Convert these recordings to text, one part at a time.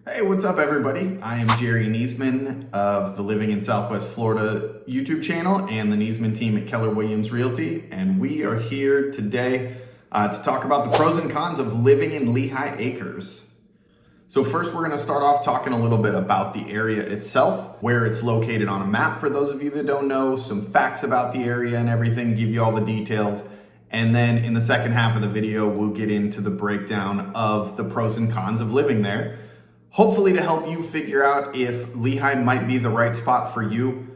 Hey, what's up everybody? I am Jerry Niesman of the Living in Southwest Florida YouTube channel and the Niesman team at Keller Williams Realty. And we are here today to talk about the pros and cons of living in Lehigh Acres. So first we're gonna start off talking a little bit about the area itself, where it's located on a map for those of you that don't know, some facts about the area and everything, give you all the details. And then in the second half of the video, we'll get into the breakdown of the pros and cons of living there. Hopefully to help you figure out if Lehigh might be the right spot for you.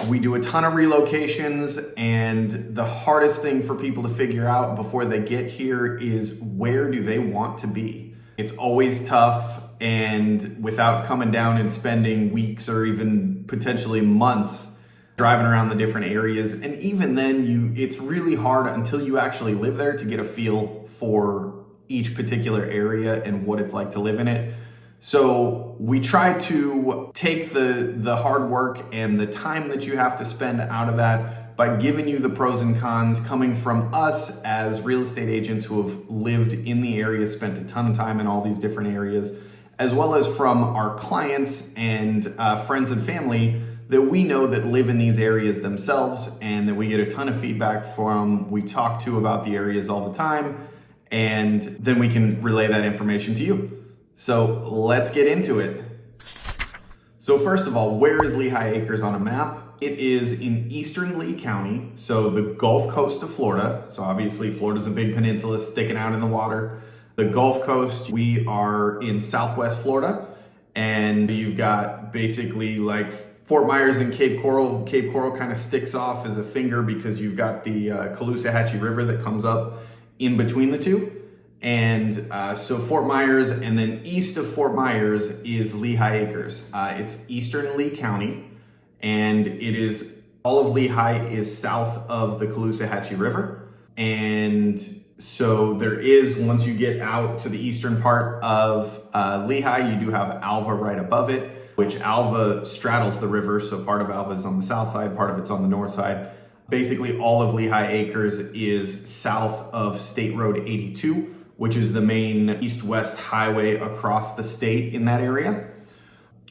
We do a ton of relocations, and the hardest thing for people to figure out before they get here is where do they want to be? It's always tough, and without coming down and spending weeks or even potentially months driving around the different areas, and even then it's really hard until you actually live there to get a feel for each particular area and what it's like to live in it. So we try to take the hard work and the time that you have to spend out of that by giving you the pros and cons coming from us as real estate agents who have lived in the area, spent a ton of time in all these different areas, as well as from our clients and friends and family that we know that live in these areas themselves and that we get a ton of feedback from. We talk to about the areas all the time, and then we can relay that information to you. So let's get into it. So first of all, where is Lehigh Acres on a map? It is in eastern Lee County, so the Gulf Coast of Florida. So obviously Florida's a big peninsula sticking out in the water. The Gulf Coast, we are in Southwest Florida, and you've got basically like Fort Myers and Cape Coral. Cape Coral kind of sticks off as a finger because you've got the 𝐋𝐢𝐯𝐬 River that comes up in between the two. And so Fort Myers, and then east of Fort Myers is Lehigh Acres. It's eastern Lee County, and it is, all of Lehigh is south of the 𝐋𝐢𝐯𝐬 River. And so there is, once you get out to the eastern part of Lehigh, you do have Alva right above it, which Alva straddles the river. So part of Alva is on the south side, part of it's on the north side. Basically all of Lehigh Acres is south of State Road 82, which is the main east-west highway across the state in that area.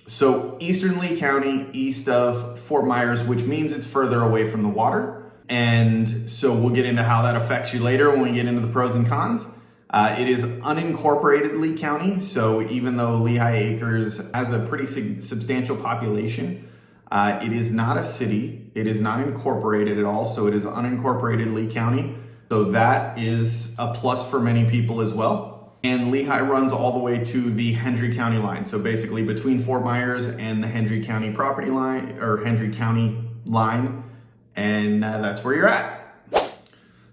So eastern Lee County, east of Fort Myers, which means it's further away from the water. And so we'll get into how that affects you later when we get into the pros and cons. It is unincorporated Lee County. So even though Lehigh Acres has a pretty substantial population, it is not a city. It is not incorporated at all. So it is unincorporated Lee County. So that is a plus for many people as well. And Lehigh runs all the way to the Hendry County line. So basically between Fort Myers and the Hendry County property line, or Hendry County line, and that's where you're at.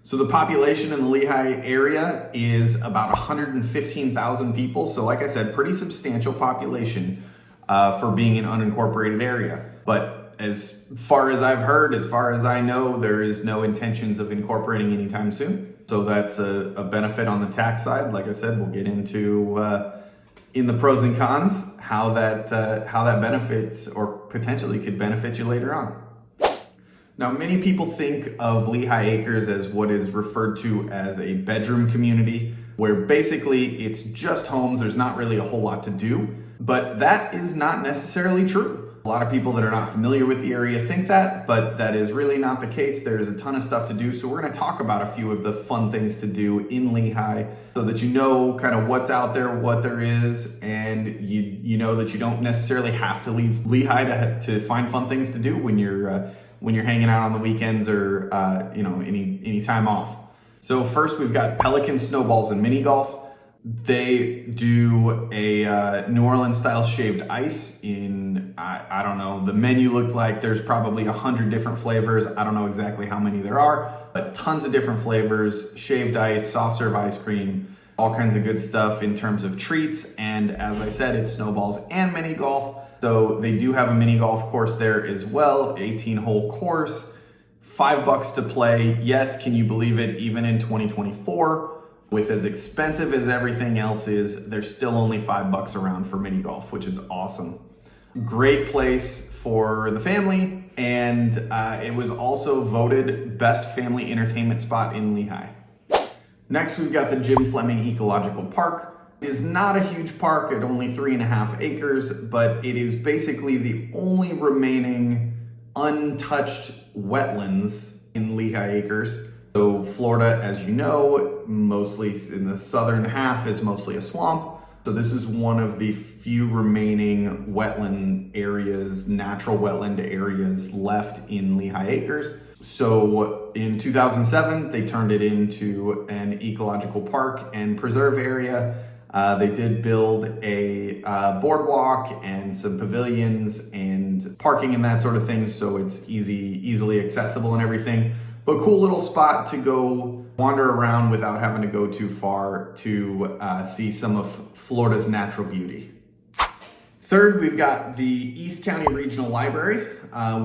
So the population in the Lehigh area is about 115,000 people. So like I said, pretty substantial population for being an unincorporated area. But as far as I've heard, as far as I know, there is no intentions of incorporating anytime soon. So that's a benefit on the tax side. Like I said, we'll get into in the pros and cons how that benefits or potentially could benefit you later on. Now, many people think of Lehigh Acres as what is referred to as a bedroom community, where basically it's just homes. There's not really a whole lot to do, but that is not necessarily true. A lot of people that are not familiar with the area think that, but that is really not the case. There's a ton of stuff to do. So we're going to talk about a few of the fun things to do in Lehigh so that you know kind of what's out there, what there is, and you know that you don't necessarily have to leave Lehigh to find fun things to do when you're hanging out on the weekends or any time off. So first we've got Pelican Snowballs and Mini Golf. They do a New Orleans style shaved ice in, I don't know, the menu looked like there's probably 100 different flavors. I don't know exactly how many there are, but tons of different flavors, shaved ice, soft serve ice cream, all kinds of good stuff in terms of treats. And as I said, it's snowballs and mini golf. So they do have a mini golf course there as well, 18-hole course, $5 to play. Yes, can you believe it? Even in 2024, with as expensive as everything else is, there's still only $5 around for mini golf, which is awesome. Great place for the family, and it was also voted best family entertainment spot in Lehigh. Next, we've got the Jim Fleming Ecological Park. It is not a huge park at only 3.5 acres, but it is basically the only remaining untouched wetlands in Lehigh Acres. So Florida, as you know, mostly in the southern half is mostly a swamp. So this is one of the few remaining wetland areas, natural wetland areas left in Lehigh Acres. So in 2007, they turned it into an ecological park and preserve area. They did build a boardwalk and some pavilions and parking and that sort of thing, so it's easily accessible and everything. But cool little spot to go wander around without having to go too far to see some of Florida's natural beauty. Third, we've got the East County Regional Library,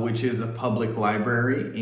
which is a public library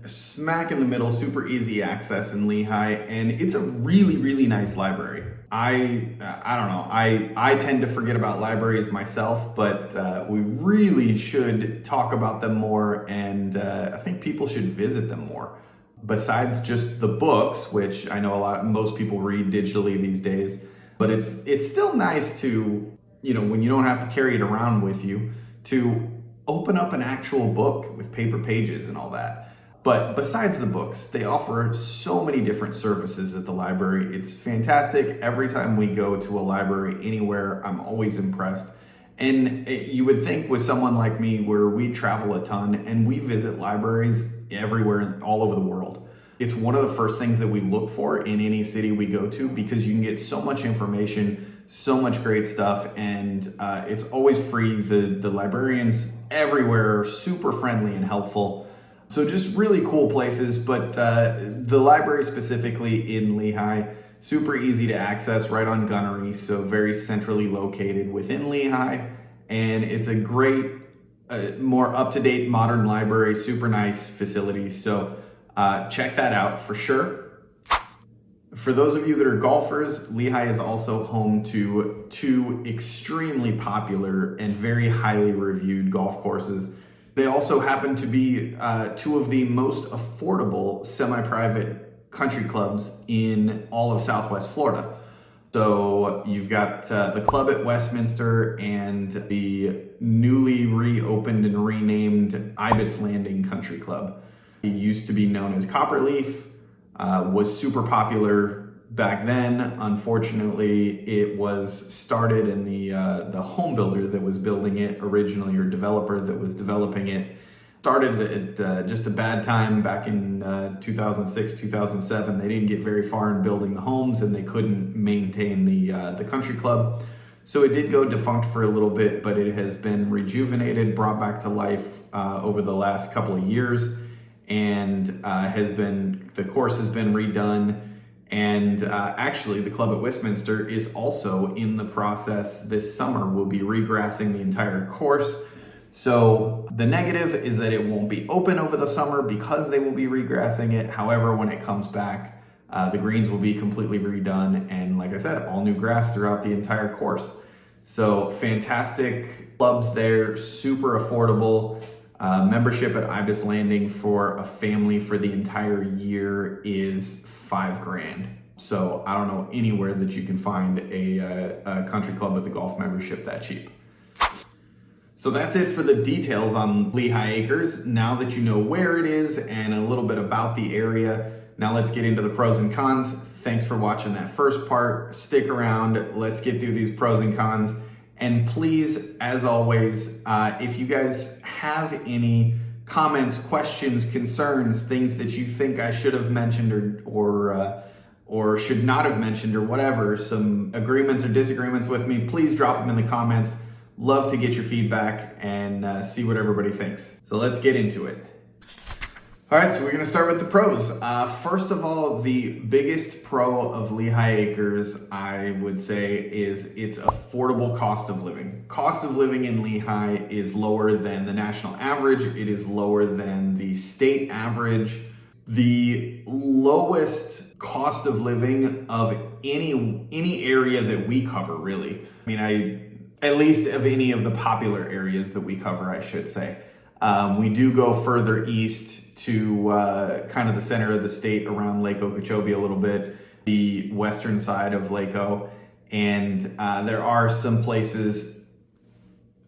smack in the middle, super easy access in Lehigh, and it's a really nice library. I don't know, I tend to forget about libraries myself, but we really should talk about them more, and I think people should visit them more. Besides just the books, which I know most people read digitally these days, but it's still nice to, when you don't have to carry it around with you, to open up an actual book with paper pages and all that. But besides the books, they offer so many different services at the library. It's fantastic. Every time we go to a library anywhere, I'm always impressed. And you would think with someone like me, where we travel a ton and we visit libraries everywhere, all over the world, it's one of the first things that we look for in any city we go to, because you can get so much information, so much great stuff, and it's always free. The librarians everywhere are super friendly and helpful. So just really cool places, but the library specifically in Lehigh, super easy to access right on Gunnery, so very centrally located within Lehigh. And it's a great, more up-to-date modern library, super nice facilities. So check that out for sure. For those of you that are golfers, Lehigh is also home to 2 extremely popular and very highly reviewed golf courses. They also happen to be 2 of the most affordable semi-private country clubs in all of Southwest Florida. So you've got the club at Westminster and the newly reopened and renamed Ibis Landing Country Club. It used to be known as Copperleaf, was super popular back then. Unfortunately, it was started, and the home builder that was building it originally, or developer that was developing it, started at just a bad time back in 2006, 2007. They didn't get very far in building the homes, and they couldn't maintain the country club. So it did go defunct for a little bit, but it has been rejuvenated, brought back to life over the last couple of years, and the course has been redone. And actually, the club at Westminster is also in the process this summer. We'll be regrassing the entire course. So the negative is that it won't be open over the summer because they will be regrassing it. However, when it comes back, the greens will be completely redone. And like I said, all new grass throughout the entire course. So fantastic clubs there, super affordable. Membership at Ibis Landing for a family for the entire year is $5,000. So I don't know anywhere that you can find a country club with a golf membership that cheap. So that's it for the details on Lehigh Acres. Now that you know where it is and a little bit about the area, now let's get into the pros and cons. Thanks for watching that first part. Stick around. Let's get through these pros and cons. And please, as always, if you guys have any comments, questions, concerns, things that you think I should have mentioned or should not have mentioned, or whatever, some agreements or disagreements with me, please drop them in the comments. Love to get your feedback and see what everybody thinks. So let's get into it. All right, so we're gonna start with the pros. First of all, the biggest pro of Lehigh Acres, I would say, is its affordable cost of living. Cost of living in Lehigh is lower than the national average. It is lower than the state average. The lowest cost of living of any area that we cover, really. At least of any of the popular areas that we cover, I should say. We do go further east to kind of the center of the state around Lake Okeechobee a little bit, the western side of Lake O. And there are some places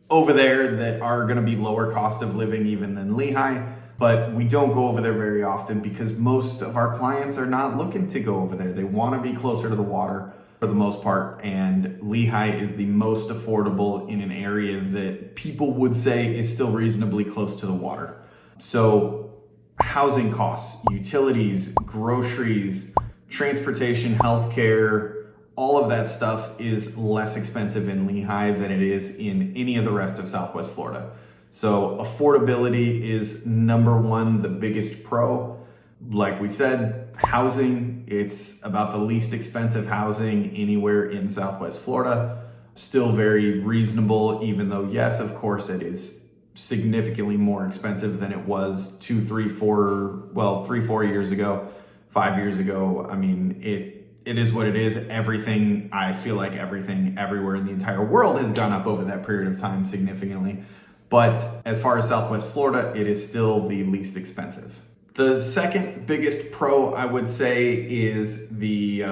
over there that are going to be lower cost of living even than Lehigh, but we don't go over there very often because most of our clients are not looking to go over there. They want to be closer to the water for the most part, and Lehigh is the most affordable in an area that people would say is still reasonably close to the water. So housing costs, utilities, groceries, transportation, healthcare, all of that stuff is less expensive in Lehigh than it is in any of the rest of Southwest Florida. So affordability is number one, the biggest pro. Like we said, housing, it's about the least expensive housing anywhere in Southwest Florida. Still very reasonable, even though, yes, of course, it is significantly more expensive than it was 3, 4 years ago, 5 years ago. I mean, it is what it is. Everything, I feel like everything everywhere in the entire world has gone up over that period of time significantly. But as far as Southwest Florida, it is still the least expensive. The second biggest pro, I would say, is the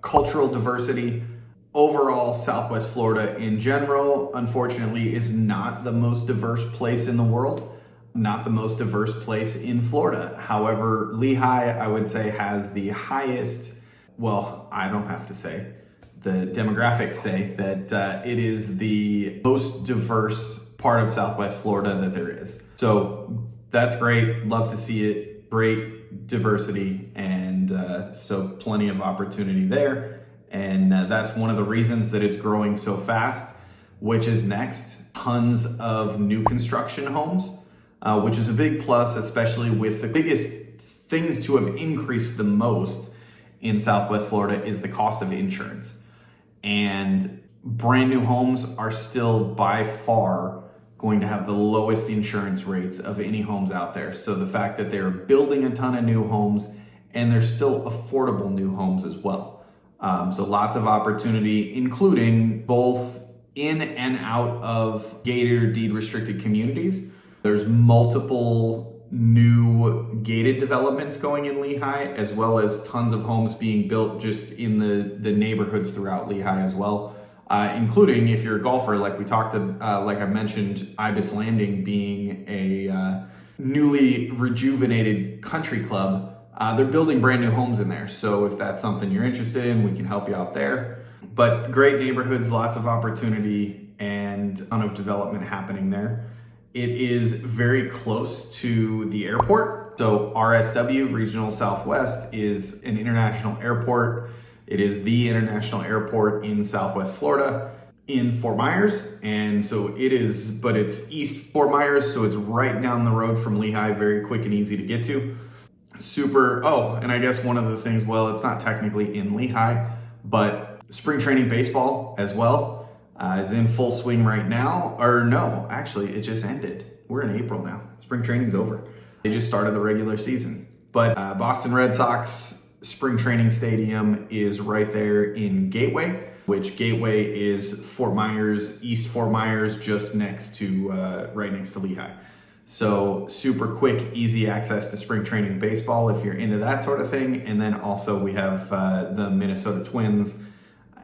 cultural diversity. Overall, Southwest Florida in general, unfortunately, is not the most diverse place in the world, not the most diverse place in Florida. However, Lehigh, I would say, has the highest, well, I don't have to say, the demographics say that it is the most diverse part of Southwest Florida that there is. So that's great. Love to see it. Great diversity. And so plenty of opportunity there. And that's one of the reasons that it's growing so fast. Which is next? Tons of new construction homes, which is a big plus, especially with the biggest things to have increased the most in Southwest Florida is the cost of insurance. And brand new homes are still by far going to have the lowest insurance rates of any homes out there. So the fact that they're building a ton of new homes and they're still affordable new homes as well. So lots of opportunity, including both in and out of gated or deed restricted communities. There's multiple new gated developments going in Lehigh, as well as tons of homes being built just in the neighborhoods throughout Lehigh as well. Including if you're a golfer, like we talked to, like I mentioned, Ibis Landing being a newly rejuvenated country club. They're building brand new homes in there. So if that's something you're interested in, we can help you out there. But great neighborhoods, lots of opportunity, and a ton of development happening there. It is very close to the airport. So RSW, Regional Southwest, is an international airport. It is the international airport in Southwest Florida in Fort Myers. And so it is, but it's East Fort Myers. So it's right down the road from Lehigh, very quick and easy to get to. Super. Oh, and I guess one of the things, well, it's not technically in Lehigh, but spring training baseball as well is in full swing right now. Or no, actually, it just ended. We're in April now. Spring training's over. They just started the regular season. But Boston Red Sox spring training stadium is right there in Gateway, which Gateway is Fort Myers, East Fort Myers, just next to, right next to Lehigh. So super quick, easy access to spring training baseball if you're into that sort of thing. And then also we have the Minnesota Twins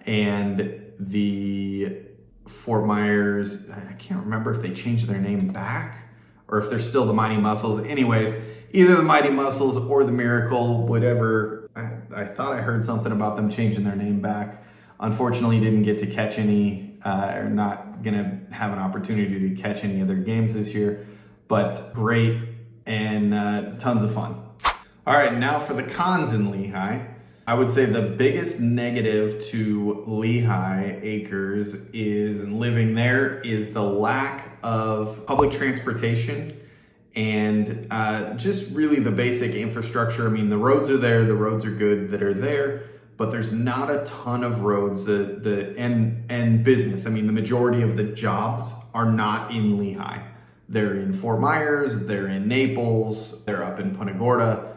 and the Fort Myers. I can't remember if they changed their name back or if they're still the Mighty Muscles. Anyways, either the Mighty Muscles or the Miracle, whatever. I thought I heard something about them changing their name back. Unfortunately, didn't get to catch any, or not gonna have an opportunity to catch any of their games this year. But great and tons of fun. All right, now for the cons in Lehigh. I would say the biggest negative to Lehigh Acres is living there is the lack of public transportation and just really the basic infrastructure. I mean, the roads are there, the roads are good that are there, but there's not a ton of roads and business. I mean, the majority of the jobs are not in Lehigh. They're in Fort Myers, they're in Naples, they're up in Punta Gorda.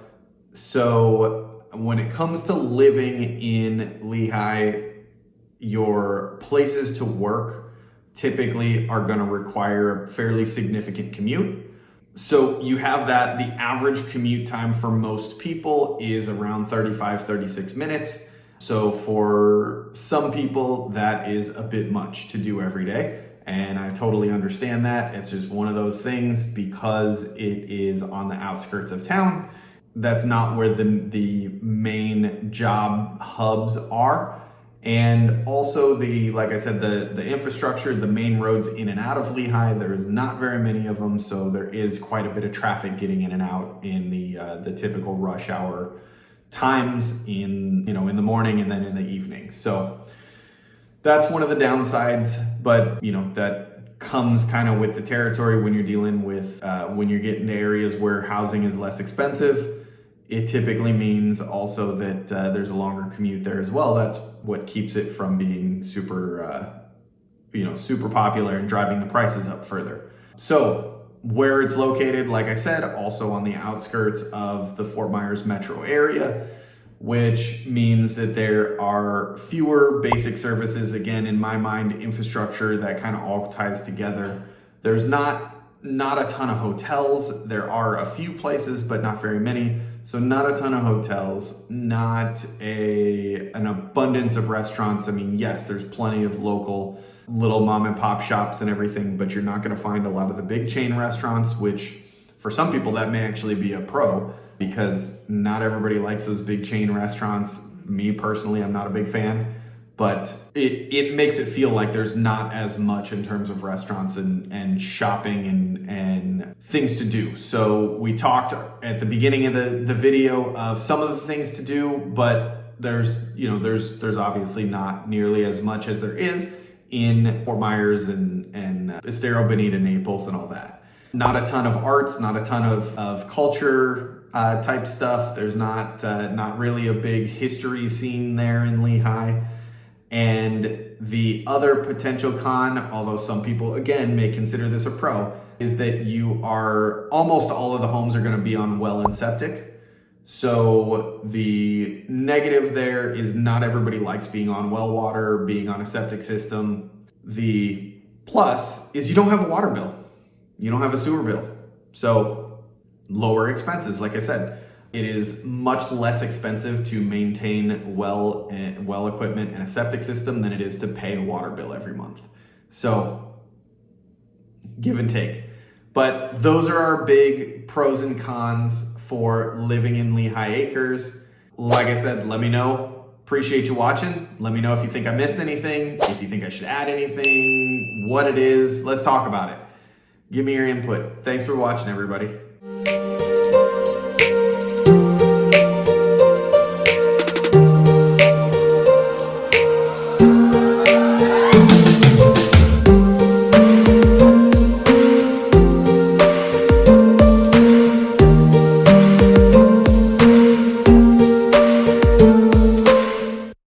So when it comes to living in Lehigh, your places to work typically are going to require a fairly significant commute. So you have that. The average commute time for most people is around 35, 36 minutes. So for some people, that is a bit much to do every day. And I totally understand that. It's just one of those things because it is on the outskirts of town. That's not where the main job hubs are. And also like I said, the infrastructure, the main roads in and out of Lehigh, there is not very many of them. So there is quite a bit of traffic getting in and out in the typical rush hour times in the morning and then in the evening. So that's one of the downsides, but that comes kind of with the territory when you're dealing with when you're getting to areas where housing is less expensive. It typically means also that there's a longer commute there as well. That's what keeps it from being super super popular and driving the prices up further. So where it's located, like I said, also on the outskirts of the Fort Myers metro area, which means that there are fewer basic services. Again, in my mind, infrastructure that kind of all ties together. There's not a ton of hotels. There are a few places, but not very many. So not a ton of hotels, not an abundance of restaurants. I mean, yes, there's plenty of local little mom and pop shops and everything, but you're not going to find a lot of the big chain restaurants, which for some people that may actually be a pro because not everybody likes those big chain restaurants. Me personally, I'm not a big fan, but it makes it feel like there's not as much in terms of restaurants and shopping and things to do. So we talked at the beginning of the video of some of the things to do, but there's obviously not nearly as much as there is in Fort Myers and Estero, Bonita, Naples, and all that. Not a ton of arts, not a ton of culture type stuff. There's not really a big history scene there in Lehigh. And the other potential con, although some people again may consider this a pro, is that almost all of the homes are going to be on well and septic. So the negative there is not everybody likes being on well water, being on a septic system. The plus is you don't have a water bill. You don't have a sewer bill. So lower expenses, like I said. It is much less expensive to maintain well equipment and a septic system than it is to pay a water bill every month. So give and take. But those are our big pros and cons for living in Lehigh Acres. Like I said, let me know. Appreciate you watching. Let me know if you think I missed anything, if you think I should add anything, what it is. Let's talk about it. Give me your input. Thanks for watching, everybody.